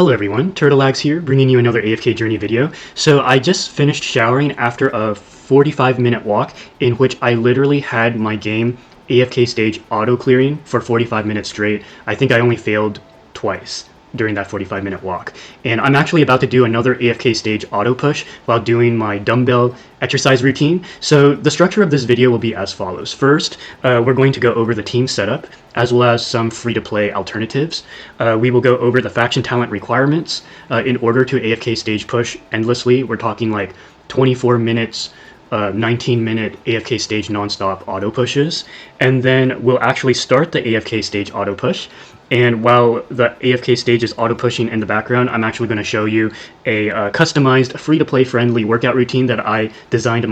Hello everyone, Turtlelagz here, bringing you another AFK journey video. So I just finished showering after a 45-minute walk in which I literally had my game AFK stage auto-clearing for 45 minutes straight. I think I only failed twice during that 45-minute walk. And I'm actually about to do another AFK stage auto push while doing my dumbbell exercise routine. So the structure of this video will be as follows. First, we're going to go over the team setup as well as some free-to-play alternatives. We will go over the faction talent requirements in order to AFK stage push endlessly. We're talking like 24 minutes 19-minute AFK stage non-stop auto pushes, and then we'll actually start the AFK stage auto push. And while the AFK stage is auto pushing in the background, I'm actually going to show you a customized, free-to-play friendly workout routine that I designed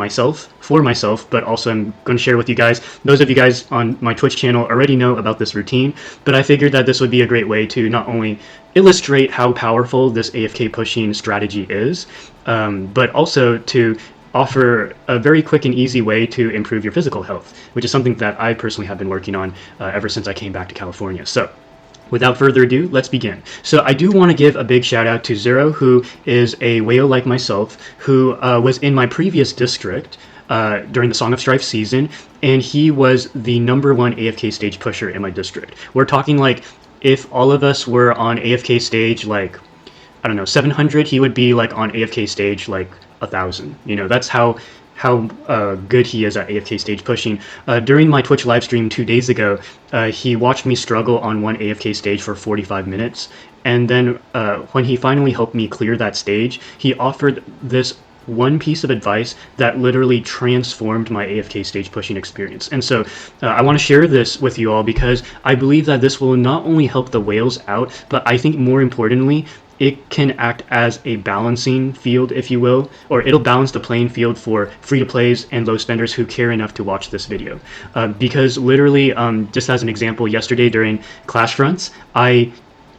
for myself, but also I'm going to share with you guys. Those of you guys on my Twitch channel already know about this routine, but I figured that this would be a great way to not only illustrate how powerful this AFK pushing strategy is, but also to offer a very quick and easy way to improve your physical health, which is something that I personally have been working on ever since I came back to California. So without further ado, let's begin. So I do want to give a big shout out to Zero, who is a whale like myself, who was in my previous district during the Song of Strife season, and he was the #1 AFK stage pusher in my district. We're talking like if all of us were on AFK stage like, I don't know, 700, he would be like on AFK stage like 1,000. You know, that's how good he is at AFK stage pushing. During my Twitch live stream 2 days ago, he watched me struggle on one AFK stage for 45 minutes, and then when he finally helped me clear that stage, he offered this one piece of advice that literally transformed my AFK stage pushing experience. And so I want to share this with you all because I believe that this will not only help the whales out, but I think more importantly, it can act as a balancing field, if you will, or it'll balance the playing field for free-to-plays and low spenders who care enough to watch this video. Because literally, just as an example, yesterday during Clash Fronts, I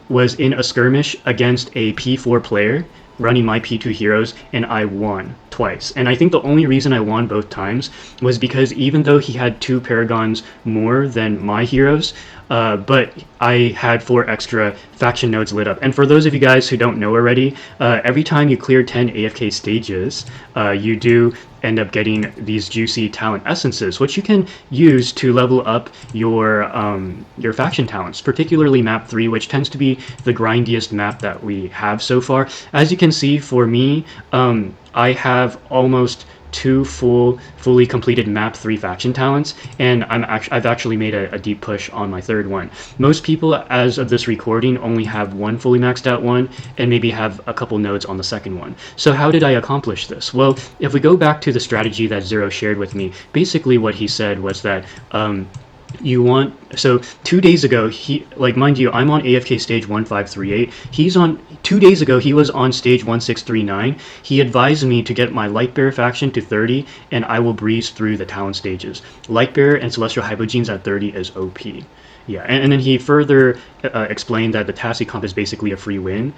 was in a skirmish against a P4 player running my P2 heroes, and I won twice. And I think the only reason I won both times was because even though he had 2 Paragons more than my heroes, but I had 4 extra faction nodes lit up. And for those of you guys who don't know already, every time you clear 10 AFK stages, you do end up getting these juicy talent essences, which you can use to level up your faction talents, particularly map 3, which tends to be the grindiest map that we have so far. As you can see, for me, I have almost 2 fully completed map 3 faction talents, and I've actually made a deep push on my 3rd one. Most people, as of this recording, only have 1 fully maxed out one, and maybe have a couple nodes on the 2nd one. So how did I accomplish this? Well, if we go back to the strategy that Zero shared with me, basically what he said was that so 2 days ago, mind you, I'm on AFK stage 1538. 2 days ago, he was on stage 1639. He advised me to get my Lightbearer faction to 30, and I will breeze through the talent stages. Lightbearer and Celestial Hypogenes at 30 is OP. Yeah, and then he further explained that the Tasi comp is basically a free win.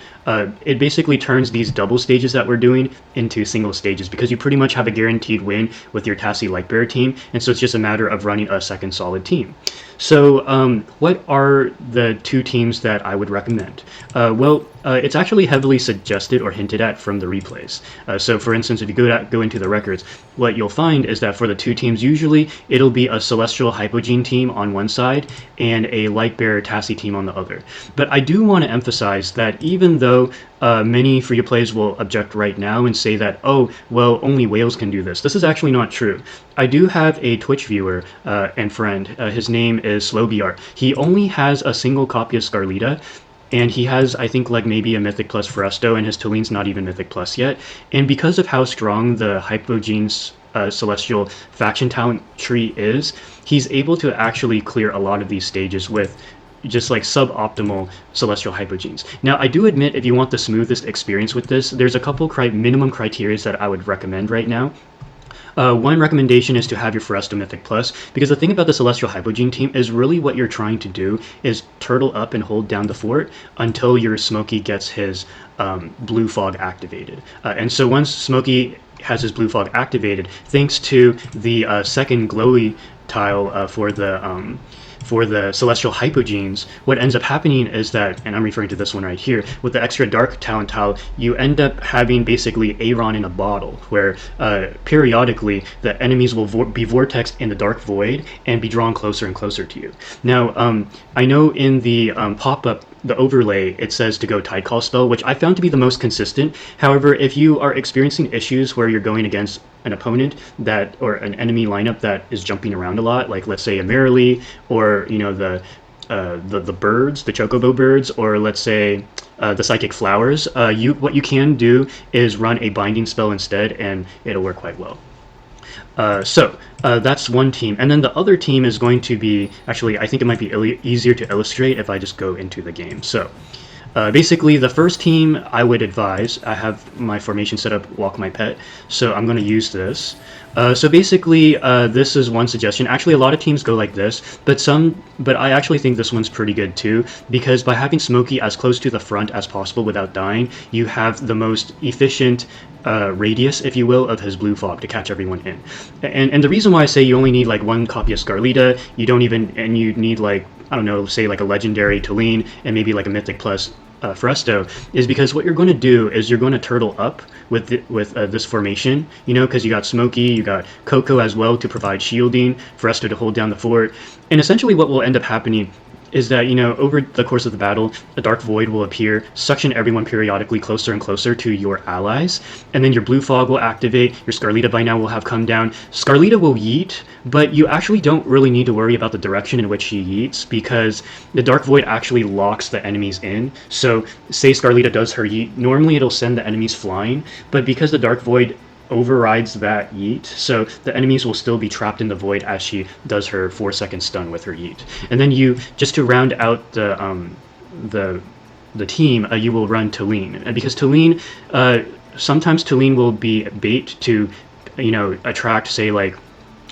It basically turns these double stages that we're doing into single stages because you pretty much have a guaranteed win with your Tasi Lightbearer team, and so it's just a matter of running a second solid team. So what are the 2 teams that I would recommend? Well, it's actually heavily suggested or hinted at from the replays. So for instance, if you go into the records, what you'll find is that for the 2 teams, usually it'll be a Celestial Hypogene team on one side and a Lightbearer Tasi team on the other. But I do want to emphasize that even though many free-to-plays will object right now and say that, oh, well, only whales can do this. This is actually not true. I do have a Twitch viewer and friend. His name is SlowBR. He only has a single copy of Scarlita, and he has, I think, like maybe a Mythic Plus Foresto, and his Tuline's not even Mythic Plus yet. And because of how strong the Hypogenes Celestial faction talent tree is, he's able to actually clear a lot of these stages with just like suboptimal Celestial Hypogenes. Now, I do admit, if you want the smoothest experience with this, there's a couple minimum criteria that I would recommend right now. One recommendation is to have your Foresto Mythic Plus, because the thing about the Celestial Hypogene team is really what you're trying to do is turtle up and hold down the fort until your Smokey gets his Blue Fog activated. And so once Smokey has his Blue Fog activated, thanks to the second glowy tile for the for the Celestial Hypogenes, what ends up happening is that, and I'm referring to this one right here, with the extra Dark Talent tile, you end up having basically Aaron in a bottle, where periodically the enemies will be vortexed in the Dark Void and be drawn closer and closer to you. Now, I know in the pop-up, the overlay, it says to go Tidecall spell, which I found to be the most consistent. However, if you are experiencing issues where you're going against an opponent that, or an enemy lineup that is jumping around a lot, like let's say a Merrily, or you know the birds, the Chocobo birds, or let's say the Psychic Flowers, what you can do is run a binding spell instead, and it'll work quite well. So that's one team, and then the other team is going to be, actually I think it might be easier to illustrate if I just go into the game. So basically the first team I would advise, I have my formation set up Walk My Pet, so I'm going to use this. So basically this is one suggestion. Actually a lot of teams go like this, but I actually think this one's pretty good too, because by having Smokey as close to the front as possible without dying, you have the most efficient radius, if you will, of his blue fog to catch everyone in. And the reason why I say you only need like one copy of Scarlita, you don't even, and you need like, I don't know, say like a legendary Tulane and maybe like a Mythic Plus Fresto, is because what you're going to do is you're going to turtle up with this formation, you know, because you got Smokey, you got Coco as well to provide shielding, Fresto to hold down the fort, and essentially what will end up happening is that, you know, over the course of the battle, a Dark Void will appear, suction everyone periodically closer and closer to your allies, and then your Blue Fog will activate, your Scarlita by now will have come down. Scarlita will yeet, but you actually don't really need to worry about the direction in which she yeets, because the Dark Void actually locks the enemies in. So, say Scarlita does her yeet, normally it'll send the enemies flying, but because the Dark Void overrides that yeet, so the enemies will still be trapped in the void as she does her 4-second stun with her yeet. And then you, just to round out the team, you will run Tulane, and because Tulane, sometimes Tulane will be bait to, you know, attract say like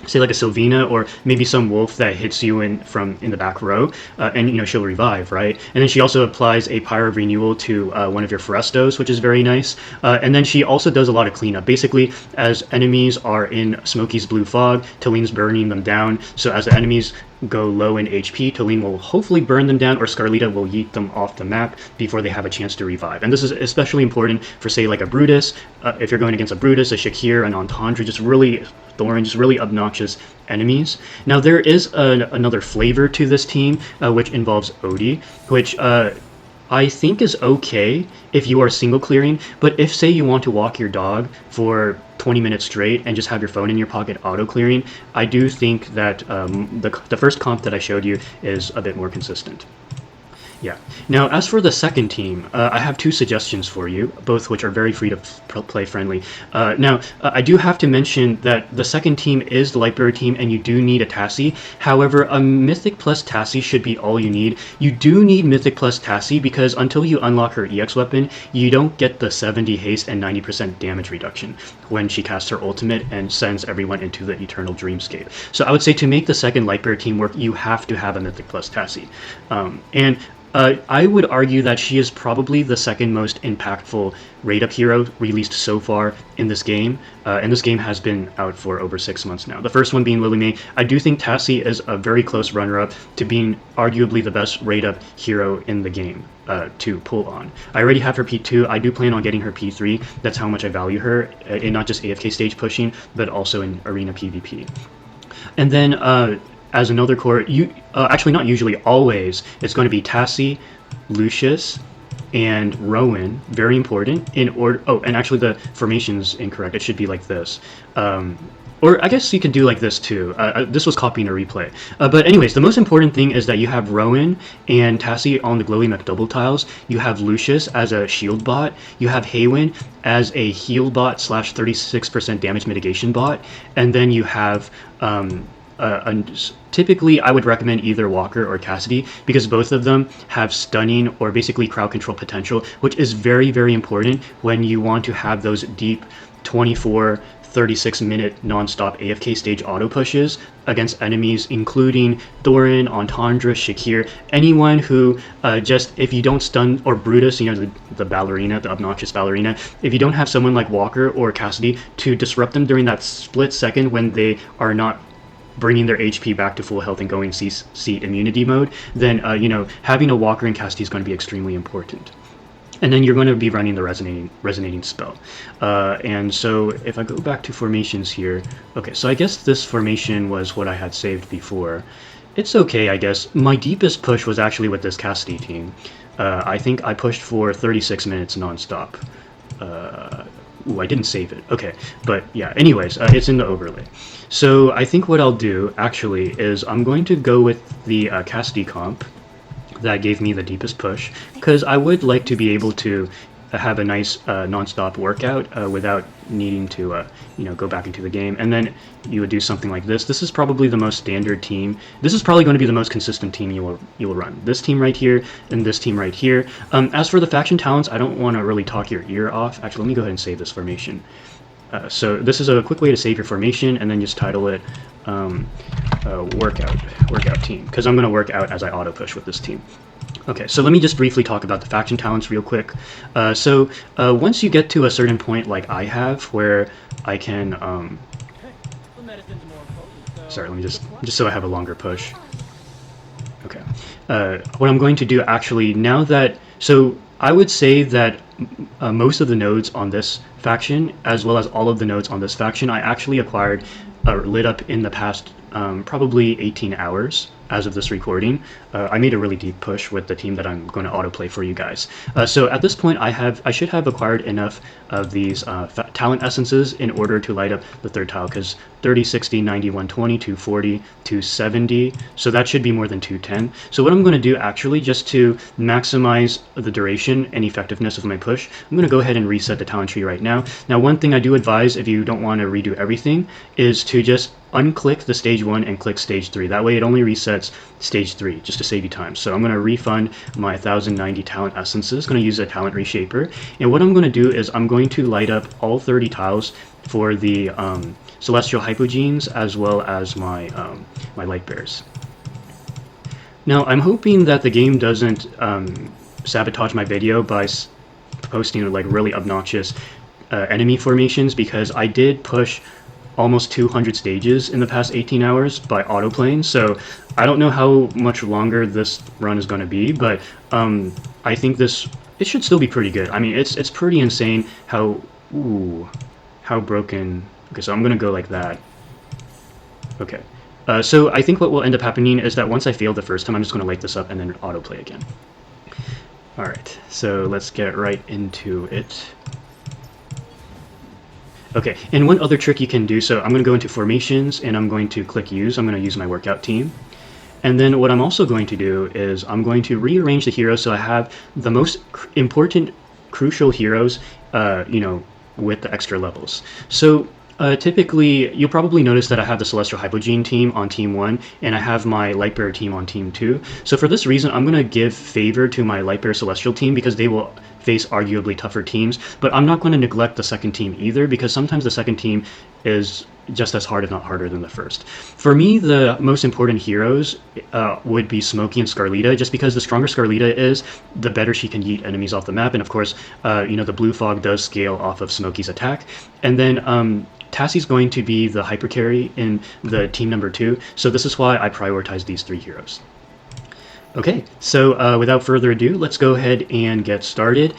a Sylvina, or maybe some wolf that hits you in the back row, and you know she'll revive, right? And then she also applies a Pyre of Renewal to one of your Forestos, which is very nice. And then she also does a lot of cleanup. Basically, as enemies are in Smokey's Blue Fog, Tuline's burning them down. So as the enemies go low in HP, Tulane will hopefully burn them down, or Scarlita will yeet them off the map before they have a chance to revive. And this is especially important for say like a Brutus, if you're going against a Brutus, a Shakir, an Entendre, just really Thorin, just really obnoxious enemies. Now there is another flavor to this team, which involves Odie, which I think is okay if you are single clearing, but if say you want to walk your dog for 20 minutes straight and just have your phone in your pocket auto clearing, I do think that the first comp that I showed you is a bit more consistent. Yeah. Now, as for the second team, I have two suggestions for you, both which are very free to play friendly. Now, I do have to mention that the second team is the Lightbearer team, and you do need a Tasi. However, a Mythic plus Tasi should be all you need. You do need Mythic plus Tasi because until you unlock her EX weapon, you don't get the 70 haste and 90% damage reduction when she casts her ultimate and sends everyone into the Eternal Dreamscape. So I would say to make the second Lightbearer team work, you have to have a Mythic plus Tasi. I would argue that she is probably the second most impactful rate-up hero released so far in this game, and this game has been out for over 6 months now. The first one being Lily May. I do think Tasi is a very close runner-up to being arguably the best rate-up hero in the game to pull on. I already have her P2. I do plan on getting her P3. That's how much I value her, in not just AFK stage pushing, but also in arena PvP. And then as another core, actually not usually, always, it's going to be Tasi, Lucius, and Rowan, very important, in order. Oh, and actually the formation's incorrect, it should be like this. Or I guess you could do like this too. This was copying a replay. But anyways, the most important thing is that you have Rowan and Tasi on the Glowy McDouble tiles. You have Lucius as a shield bot. You have Haywin as a heal bot / 36% damage mitigation bot. And then you have typically I would recommend either Walker or Cassidy, because both of them have stunning or basically crowd control potential, which is very, very important when you want to have those deep 36-minute non-stop AFK stage auto pushes against enemies, including Thorin, Entendre, Shakir, anyone who just, if you don't stun, or Brutus, you know, the ballerina, the obnoxious ballerina, if you don't have someone like Walker or Cassidy to disrupt them during that split second when they are not bringing their HP back to full health and going seat immunity mode, then having a walker and casty is going to be extremely important. And then you're going to be running the resonating spell. And so if I go back to formations here, okay, so I guess this formation was what I had saved before. It's okay, I guess. My deepest push was actually with this casty team. I think I pushed for 36 minutes nonstop. Ooh, I didn't save it. Okay, but yeah, anyways, it's in the overlay. So I think what I'll do, actually, is I'm going to go with the casty comp that gave me the deepest push, because I would like to be able to have a nice non-stop workout without needing to go back into the game. And then you would do something like this. This is probably the most standard team. This is probably going to be the most consistent team you will run. This team right here and this team right here. As for the faction talents, I don't want to really talk your ear off. Actually, let me go ahead and save this formation. So this is a quick way to save your formation, and then just title it workout team, because I'm going to work out as I auto push with this team. Okay, so let me just briefly talk about the faction talents real quick. Once you get to a certain point, like I have, where I can sorry, let me just so I have a longer push. Okay, what I'm going to do actually, now that, so I would say that most of the nodes on this faction, as well as all of the nodes on this faction, I actually acquired lit up in the past probably 18 hours as of this recording. I made a really deep push with the team that I'm going to autoplay for you guys. So at this point, I should have acquired enough of these talent essences in order to light up the third tile, because 30, 60, 90, 120, 240, 270, so that should be more than 210. So what I'm going to do actually, just to maximize the duration and effectiveness of my push, I'm going to go ahead and reset the talent tree right now. Now, one thing I do advise, if you don't want to redo everything, is to just unclick the stage 1 and click stage 3. That way it only resets stage 3, just to save you time. So I'm going to refund my 1090 talent essences, going to use a talent reshaper, and what I'm going to do is I'm going to light up all 30 tiles for the celestial hypogenes, as well as my my light bears. Now I'm hoping that the game doesn't sabotage my video by posting like really obnoxious enemy formations, because I did push almost 200 stages in the past 18 hours by autoplaying, so I don't know how much longer this run is going to be, but I think it should still be pretty good. I mean, it's pretty insane how broken. Okay, so I'm going to go like that. Okay, so I think what will end up happening is that once I fail the first time, I'm just going to light this up and then autoplay again. Alright, so let's get right into it. Okay, and one other trick you can do, so I'm going to go into formations and I'm going to click use. I'm going to use my workout team. And then what I'm also going to do is I'm going to rearrange the heroes so I have the most important, crucial heroes, with the extra levels. So typically, you'll probably notice that I have the Celestial Hypogene team on Team 1, and I have my Lightbearer team on Team 2. So for this reason, I'm going to give favor to my Lightbearer Celestial team, because they will face arguably tougher teams, but I'm not going to neglect the second team either, because sometimes the second team is just as hard, if not harder, than the first. For me, the most important heroes would be Smokey and Scarlita, just because the stronger Scarlita is, the better she can yeet enemies off the map, and of course, the blue fog does scale off of Smokey's attack. And then Tasi's going to be the hyper carry in the team number 2, so this is why I prioritize these 3 heroes. Okay, so without further ado, let's go ahead and get started.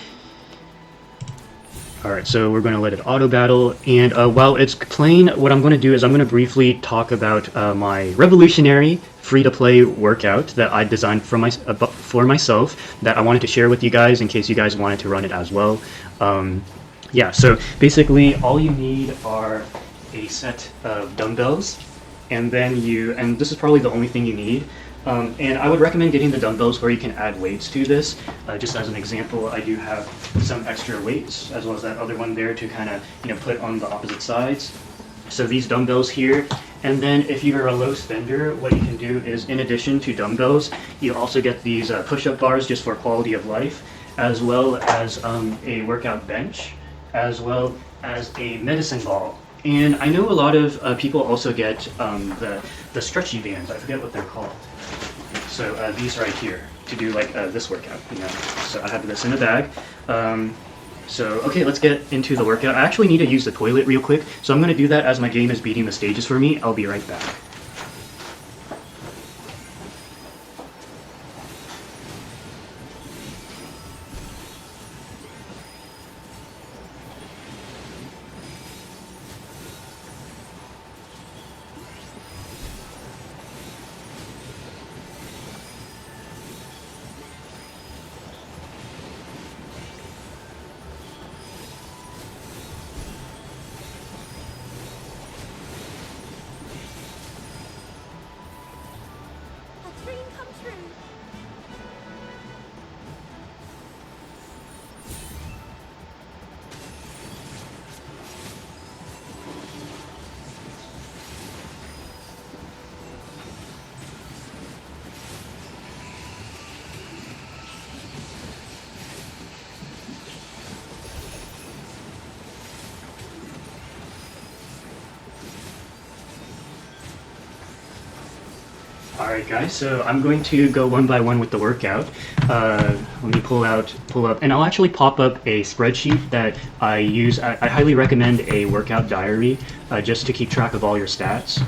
Alright, so we're going to let it auto battle, and while it's playing, what I'm going to do is I'm going to briefly talk about my revolutionary free-to-play workout that I designed for myself, that I wanted to share with you guys in case you guys wanted to run it as well. Yeah, so basically all you need are a set of dumbbells, and then and this is probably the only thing you need. And I would recommend getting the dumbbells where you can add weights to this. Just as an example, I do have some extra weights, as well as that other one there to kind of put on the opposite sides. So these dumbbells here, and then if you're a low spender, what you can do is, in addition to dumbbells, you also get these push-up bars just for quality of life, as well as a workout bench, as well as a medicine ball. And I know a lot of people also get the stretchy bands. I forget what they're called. So these right here to do like this workout. So I have this in a bag. So okay, let's get into the workout. I actually need to use the toilet real quick, so I'm going to do that as my game is beating the stages for me. I'll be right back. Alright guys, so I'm going to go one by one with the workout. Let me pull up, and I'll actually pop up a spreadsheet that I use. I highly recommend a workout diary just to keep track of all your stats.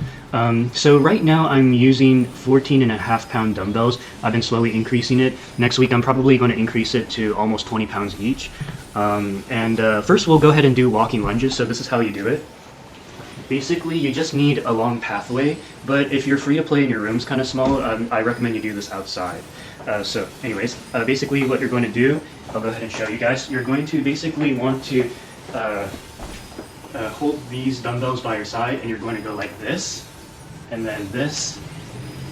So right now I'm using 14.5-pound dumbbells. I've been slowly increasing it. Next week I'm probably going to increase it to almost 20 pounds each. First we'll go ahead and do walking lunges, so this is how you do it. Basically, you just need a long pathway, but if you're free to play and your room's kind of small, I recommend you do this outside. Basically what you're going to do, I'll go ahead and show you guys. You're going to basically want to hold these dumbbells by your side, and you're going to go like this, and then this,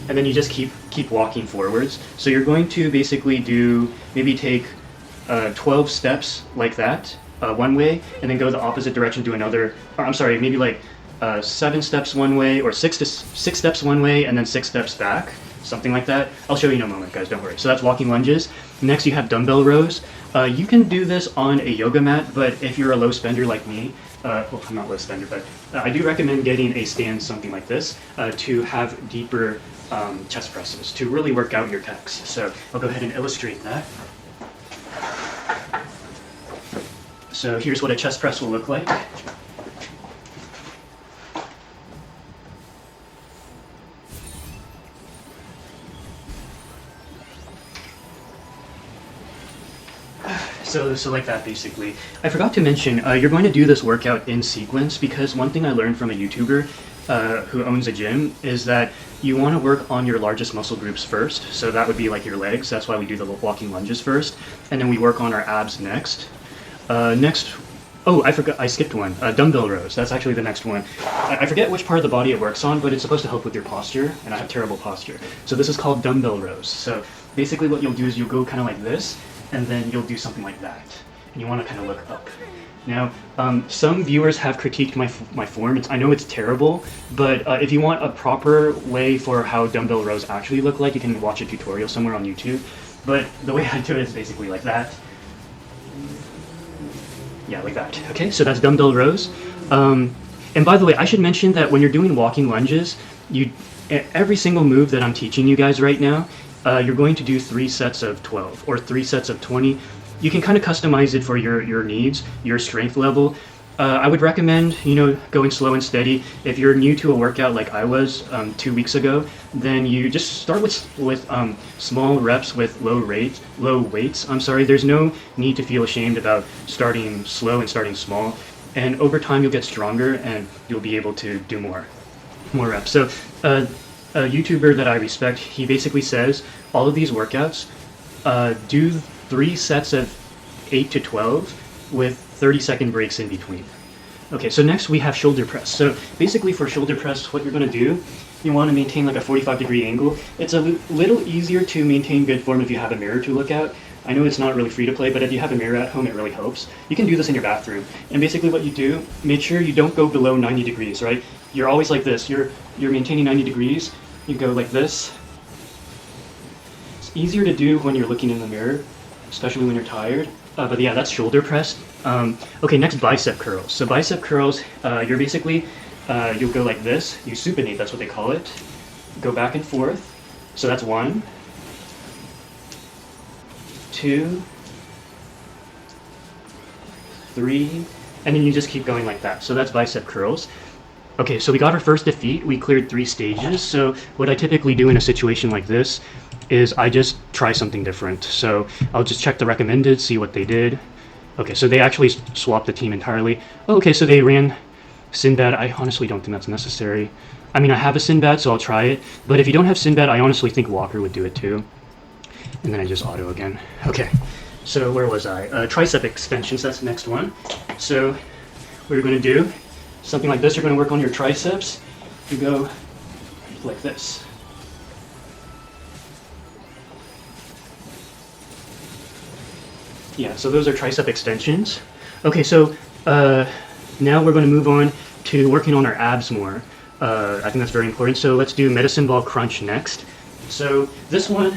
and then you just keep walking forwards. So you're going to basically do, maybe take 12 steps like that, one way, and then go the opposite direction to another, or I'm sorry, maybe like 7 steps one way, or 6 steps one way, and then 6 steps back, something like that. I'll show you in a moment, guys, don't worry. So that's walking lunges. Next you have dumbbell rows. You can do this on a yoga mat, but if you're a low spender like me, well, I'm not low spender, but I do recommend getting a stand, something like this, to have deeper chest presses, to really work out your pecs. So I'll go ahead and illustrate that. So here's what a chest press will look like. So like that, basically. I forgot to mention, you're going to do this workout in sequence, because one thing I learned from a YouTuber who owns a gym is that you want to work on your largest muscle groups first. So that would be like your legs. That's why we do the walking lunges first. And then we work on our abs next. Oh, I forgot, I skipped one. Dumbbell rows, that's actually the next one. I forget which part of the body it works on, but it's supposed to help with your posture, and I have terrible posture. So this is called dumbbell rows. So basically what you'll do is you'll go kind of like this, and then you'll do something like that. And you want to kind of look up. Now, some viewers have critiqued my form. I know it's terrible, but if you want a proper way for how dumbbell rows actually look like, you can watch a tutorial somewhere on YouTube. But the way I do it is basically like that. Yeah, like that. Okay, so that's dumbbell rows. And by the way, I should mention that when you're doing walking lunges, every single move that I'm teaching you guys right now, you're going to do 3 sets of 12 or 3 sets of 20. You can kind of customize it for your needs, your strength level. I would recommend, going slow and steady. If you're new to a workout like I was 2 weeks ago, then you just start with small reps with low weights. There's no need to feel ashamed about starting slow and starting small. And over time you'll get stronger and you'll be able to do more reps. So a YouTuber that I respect, he basically says all of these workouts, do 3 sets of 8 to 12 with 30-second breaks in between. Okay, so next we have shoulder press. So basically for shoulder press, what you're going to do, you want to maintain like a 45-degree angle. It's a little easier to maintain good form if you have a mirror to look at. I know it's not really free to play, but if you have a mirror at home, it really helps. You can do this in your bathroom. And basically what you do, make sure you don't go below 90 degrees, right? You're always like this. You're maintaining 90 degrees. You go like this. It's easier to do when you're looking in the mirror, especially when you're tired. But yeah, that's shoulder press. Okay, next bicep curls. So bicep curls, you're basically, you'll go like this. You supinate, that's what they call it. Go back and forth. So that's 1, 2, 3, and then you just keep going like that. So that's bicep curls. Okay, so we got our first defeat. We cleared 3 stages. So what I typically do in a situation like this is I just try something different. So I'll just check the recommended, see what they did. Okay, so they actually swapped the team entirely. Okay, so they ran Sinbad. I honestly don't think that's necessary. I mean, I have a Sinbad, so I'll try it. But if you don't have Sinbad, I honestly think Walker would do it too. And then I just auto again. Okay, so where was I? Tricep extensions, that's the next one. So what you're going to do, something like this, you're going to work on your triceps. You go like this. Yeah, so those are tricep extensions. Okay, so now we're going to move on to working on our abs more. I think that's very important. So let's do medicine ball crunch next. So this one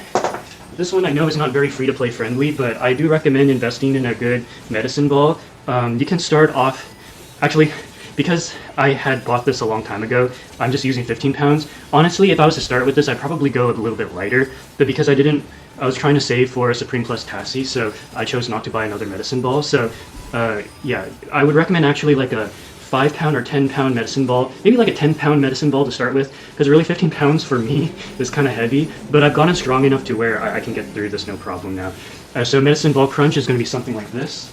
I know is not very free-to-play friendly, but I do recommend investing in a good medicine ball. You can start off, actually, because I had bought this a long time ago, I'm just using 15 pounds. Honestly, if I was to start with this, I'd probably go a little bit lighter, but because I was trying to save for a Supreme Plus Tasi, so I chose not to buy another medicine ball. So yeah, I would recommend actually like a 5-pound or 10-pound medicine ball, maybe like a 10-pound medicine ball to start with, because really 15 pounds for me is kind of heavy, but I've gotten strong enough to where I can get through this no problem now. So medicine ball crunch is going to be something like this.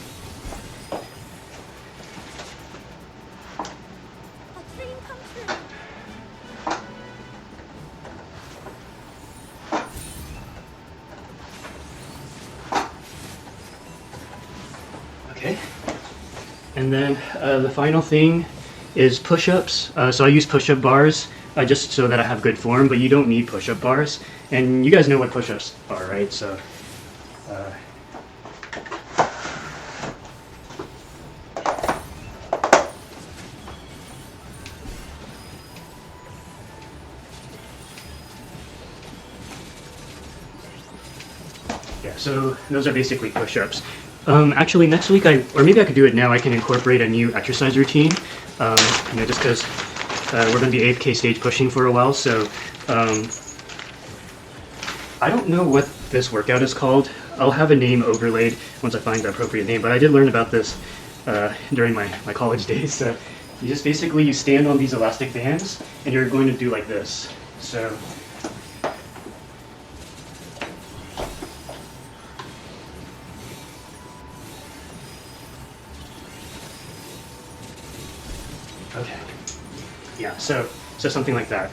Okay. And then the final thing is push-ups. So I use push-up bars just so that I have good form, but you don't need push-up bars. And you guys know what push-ups are, right? So yeah, so those are basically push-ups. Actually, next week, or maybe I could do it now, I can incorporate a new exercise routine, just because we're going to be AFK stage pushing for a while, so I don't know what this workout is called. I'll have a name overlaid once I find the appropriate name, but I did learn about this during my college days. So you stand on these elastic bands, and you're going to do like this. So okay, yeah, so something like that.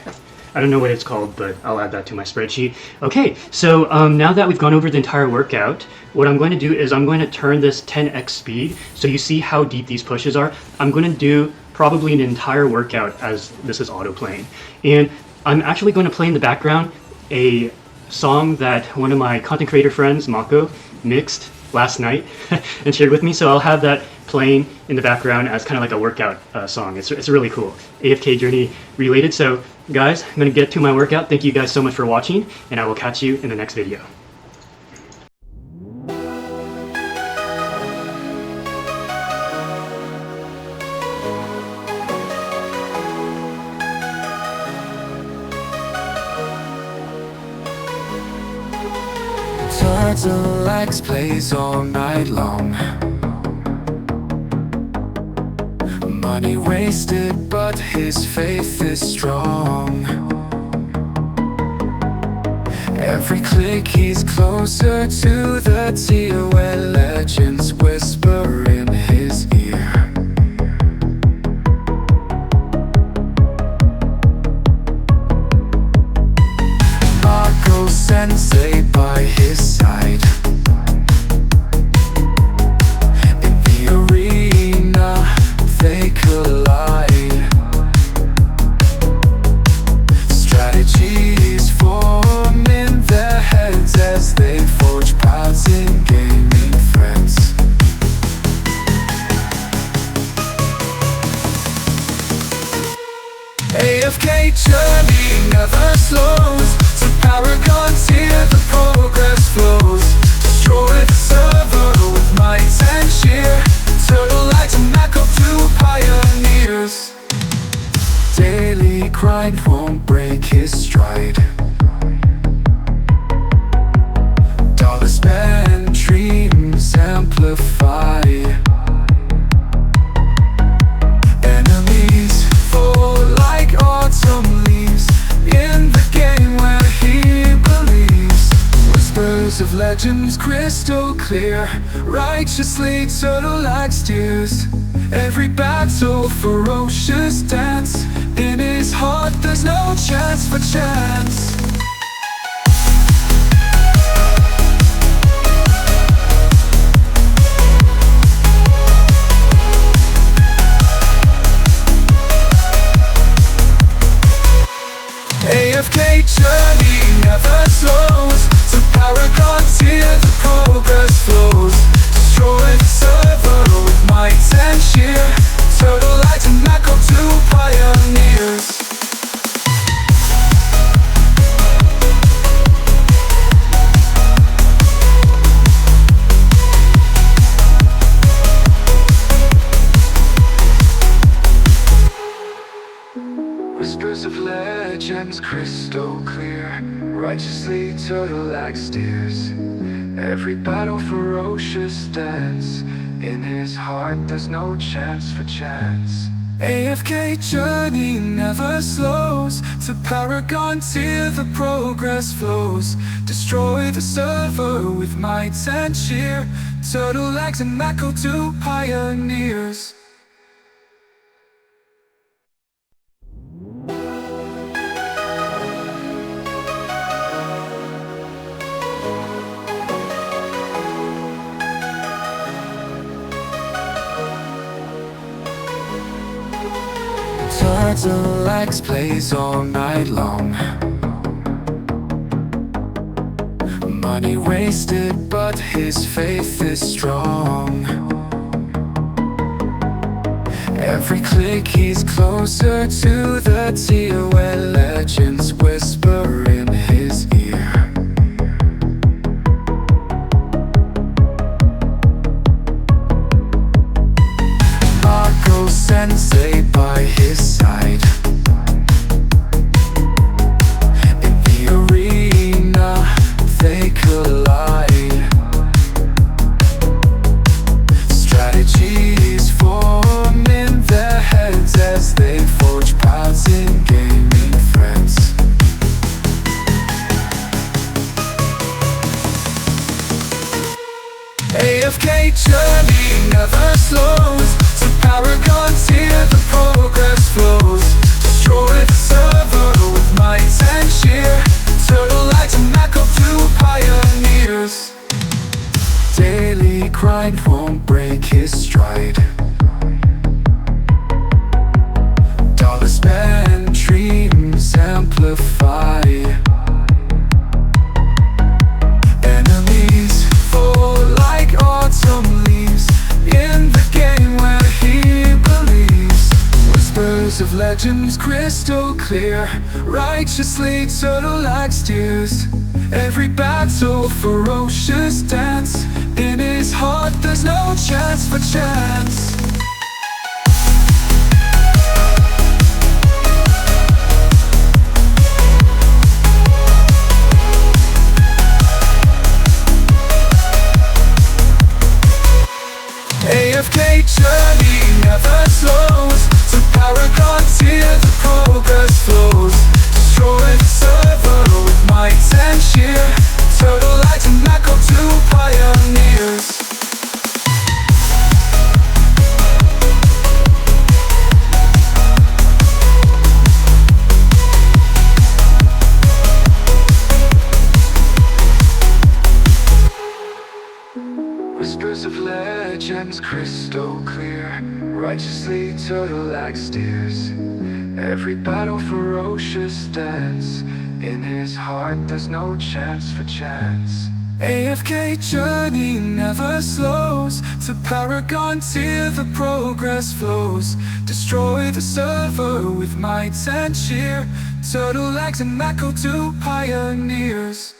I don't know what it's called, but I'll add that to my spreadsheet. Okay, so now that we've gone over the entire workout, what I'm going to do is I'm going to turn this 10x speed, so you see how deep these pushes are. I'm going to do probably an entire workout as this is auto playing. And I'm actually going to play in the background a song that one of my content creator friends, Mako, mixed last night and shared with me, so I'll have that playing in the background as kind of like a workout song. It's really cool, AFK journey related. So guys, I'm going to get to my workout. Thank you guys so much for watching, and I will catch you in the next video. Turtlelagz plays all night long. Money wasted, but his faith is strong. Every click he's closer to the tier where legends whisper in his ear. Mako Sensei by his side. In the arena they collide. Strategies form in their heads as they forge paths in gaming threads. AFK journey never slows. To Paragon's here the progress flows. Destroy the server with might and cheer. Turtlelagz and Mako, two pioneers. Daily grind won't break his stride. Dollars spent, dreams amplify. Enemies fall like autumn leaves in the game where he believes. Whispers of legends crystal clear. Righteously Turtlelagz steers. Every battle ferocious dance. In his heart there's no chance for chance. AFK journey never slows. To Paragon's here the progress flows. Destroy the server with might and cheer. Turtlelagz and Mako, two pioneers. crystal clear. Righteously Turtlelagz steers. Every battle ferocious dance. In his heart there's no chance for chance. AFK journey never slows. To Paragon tier the progress flows. Destroy the server with might and cheer. Turtlelagz and Mako, two pioneers. Turtlelagz plays all night long. Money wasted, but his faith is strong. Every click he's closer to the tier where legends whisper in his ear. Mako Sensei by his side. In the arena they collide. Strategies form in their heads as they forge paths in gaming friends. AFK journey never slows. To Paragon tier the progress flows. Destroy the server with might and cheer. Turtlelagz and Mako, two pioneers. Daily grind won't break his stride. Dollar spend, dreams amplify. Enemies fall like autumn leaves in the game where he believes. Whispers of legends crystal clear. Righteously Turtlelagz steers. Every battle ferocious dance. In his heart there's no chance for chance. AFK journey never slows. To Paragon tier the progress flows. Destroy the server with might and cheer. Turtlelagz and Mako, two pioneers. Whispers of legends crystal clear. Righteously Turtlelagz steers. Every battle ferocious dance. In his heart there's no chance for chance. AFK journey never slows. To Paragon tier the progress flows. Destroy the server with might and cheer. Turtlelagz and Mako, two pioneers.